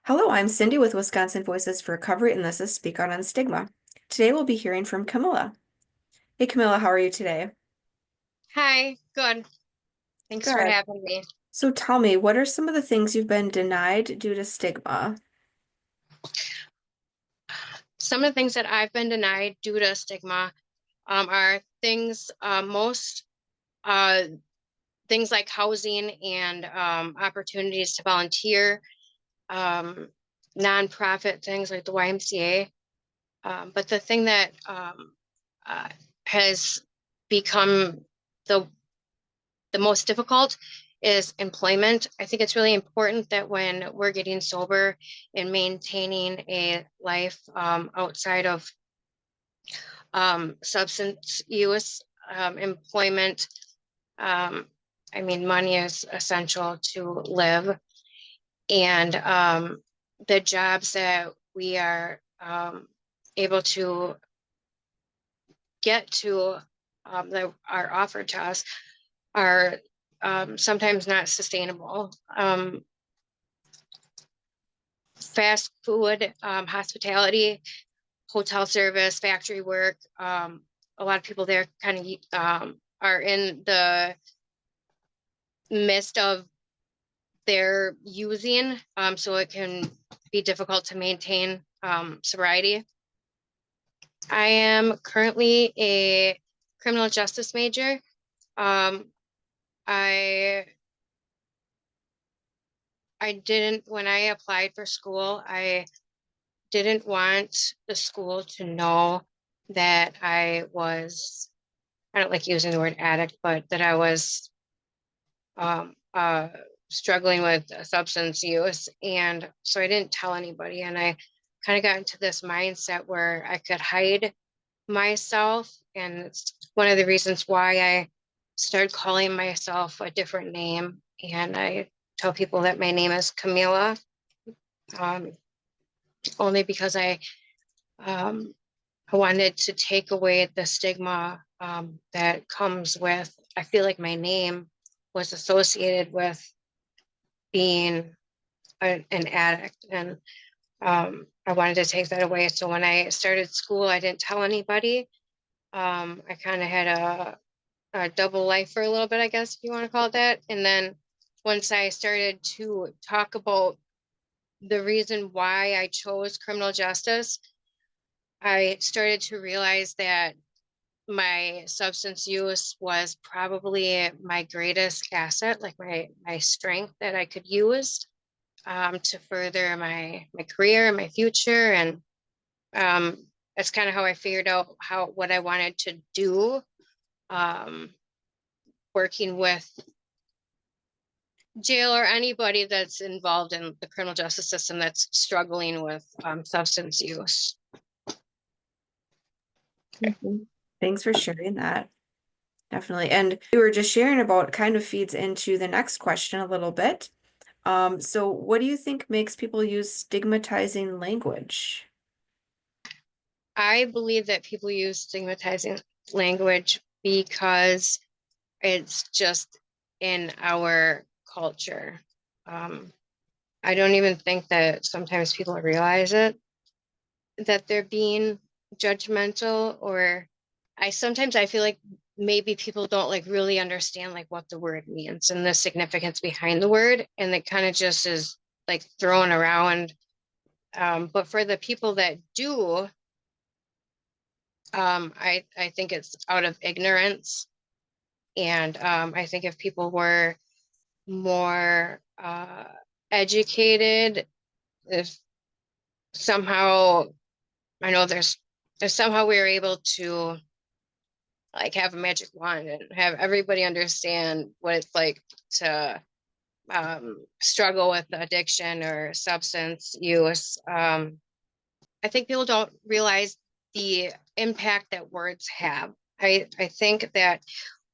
Hello, I'm Cindy with Wisconsin Voices for Recovery, and this is Speak Out on Stigma. Today we'll be hearing from Camilla. Hey, Camilla, how are you today? Hi, good. Thanks for Good. having me. So tell me, what are some of the things you've been denied due to stigma? Some of the things that I've been denied due to stigma are things, most uh, things like housing and opportunities to volunteer, um, nonprofit things like the YMCA. But the thing that uh, has become the the most difficult is employment. I think it's really important that when we're getting sober and maintaining a life outside of substance use, employment, um, I mean, money is essential to live. And the jobs that we are able to get to that are offered to us are sometimes not sustainable. Fast food, hospitality, hotel service, factory work. A lot of people there kind of are in the midst of their using, so it can be difficult to maintain sobriety. I am currently a criminal justice major. Um, I I didn't when I applied for school, I didn't want the school to know that I don't like using the word addict, but that I was um, uh, struggling with substance use. And so I didn't tell anybody. And I kind of got into this mindset where I could hide myself. And it's one of the reasons why I started calling myself a different name. And I tell people that my name is Camila, um, only because um, I wanted to take away the stigma that comes with, I feel like my name was associated with being an addict. And I wanted to take that away. So when I started school, I didn't tell anybody. I kind of had a double life for a little bit, I guess, if you want to call it that. And then once I started to talk about the reason why I chose criminal justice, I started to realize that my substance use was probably my greatest asset, like my strength that I could use to further my career, my future, and that's kind of how I figured out how what I wanted to do. Um, Working with jail or anybody that's involved in the criminal justice system that's struggling with substance use. Mhm. Thanks for sharing that. Definitely. And you were just sharing about kind of feeds into the next question a little bit. So what do you think makes people use stigmatizing language? I believe that people use stigmatizing language because it's just in our culture. Um, I don't even think that sometimes people realize it, that they're being judgmental, or I feel like maybe people don't like really understand like what the word means and the significance behind the word, and it kind of just is like thrown around. But for the people that do, I think it's out of ignorance. And I think if people were more educated, if somehow I know there's somehow we are able to like have a magic wand and have everybody understand what it's like to struggle with addiction or substance use. I think people don't realize the impact that words have. I think that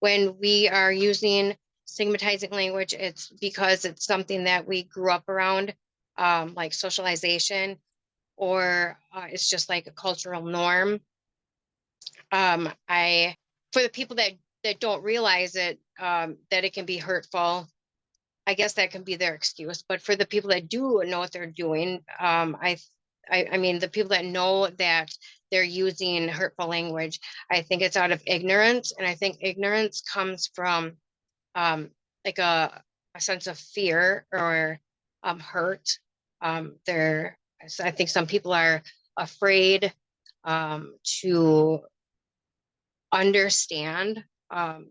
when we are using stigmatizing language, it's because it's something that we grew up around, like socialization, or it's just like a cultural norm. I For the people that don't realize it, that it can be hurtful. I guess that can be their excuse. But for the people that do know what they're doing, I mean, the people that know that they're using hurtful language, I think it's out of ignorance, and I think ignorance comes from um, like a sense of fear or hurt. There, so I think some people are afraid to understand.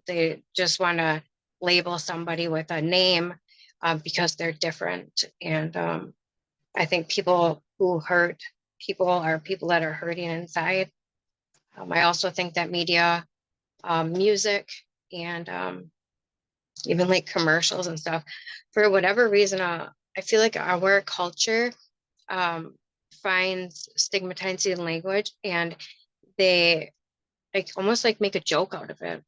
They just want to label somebody with a name because they're different. And I think people who hurt people are people that are hurting inside. I also think that media, music, and even like commercials and stuff, for whatever reason, I feel like our culture um, finds stigmatizing language, and they like almost like make a joke out of it.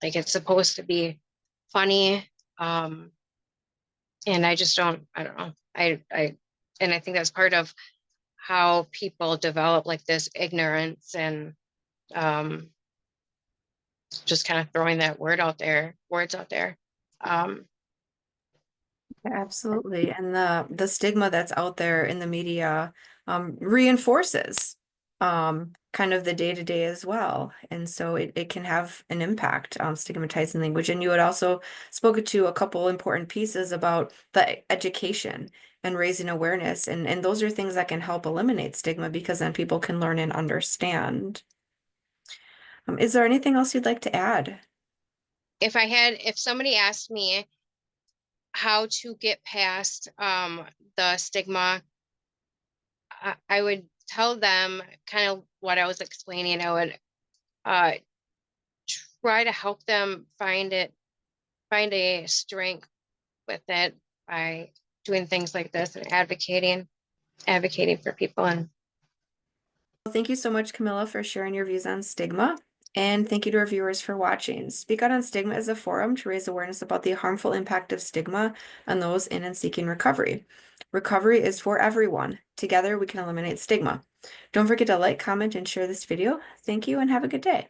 Like it's supposed to be funny. Um, and I just I don't know. And I think that's part of how people develop like this ignorance and um, just kind of throwing that words out there. Um, Absolutely. And the stigma that's out there in the media reinforces kind of the day-to-day as well. And so it can have an impact on stigmatizing language. And you had also spoken to a couple important pieces about the education and raising awareness. And those are things that can help eliminate stigma because then people can learn and understand. Is there anything else you'd like to add? if somebody asked me how to get past the stigma, I would tell them kind of what I was explaining. I would uh, try to help them find a strength with it by doing things like this and advocating for people. And Well, thank you so much, Camilla, for sharing your views on stigma. And thank you to our viewers for watching. Speak Out on Stigma is a forum to raise awareness about the harmful impact of stigma on those in and seeking recovery. Recovery is for everyone. Together, we can eliminate stigma. Don't forget to like, comment, and share this video. Thank you, and have a good day.